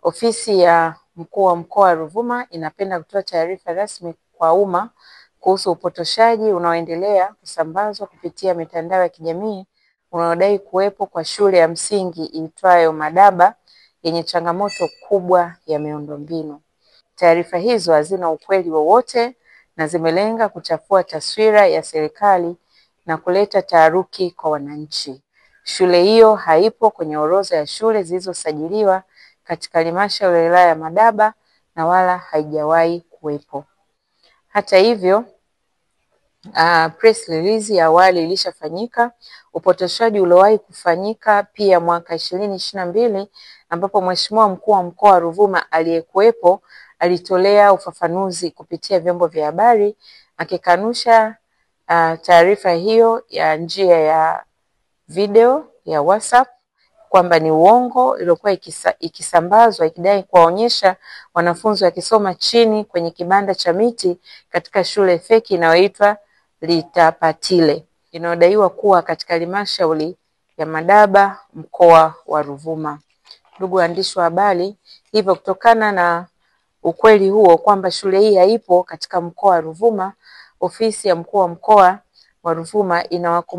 Ofisi ya Mkuu wa Mkoa wa Ruvuma inapenda kutoa taarifa rasmi kwa umma kuhusu upotoshaji unaoendelea kusambazwa kupitia mitandao ya kijamii unaodai kuwepo kwa shule ya msingi iitwayo Madaba yenye changamoto kubwa ya miundombinu. Taarifa hizo hazina ukweli wowote na zimelenga kuchafua taswira ya serikali na kuleta taharuki kwa wananchi. Shule hiyo haipo kwenye orodha ya shule zilizosajiliwa katika halmashauri ya wilaya ya Madaba na wala haijawahi kuwepo. Hata hivyo, press release ya awali ilishafanyika. Upotoshaji uliowahi kufanyika pia mwaka 2022 ambapo Mheshimiwa Mkuu wa Mkoa wa Ruvuma aliyekuwepo alitolea ufafanuzi kupitia vyombo vya habari akikanusha taarifa hiyo ya njia ya video ya WhatsApp kwamba ni uongo iliyokuwa ikisambazwa ikidai kuwaonyesha wanafunzi wakisoma chini kwenye kibanda cha miti katika shule feki inayoitwa Litapatile inayodaiwa kuwa katika halmashauri ya Madaba mkoa wa Ruvuma. Ndugu waandishi wa habari, hivyo kutokana na ukweli huo kwamba shule hii haipo katika mkoa wa Ruvuma, ofisi ya Mkuu wa Mkoa wa Ruvuma inawakumbusha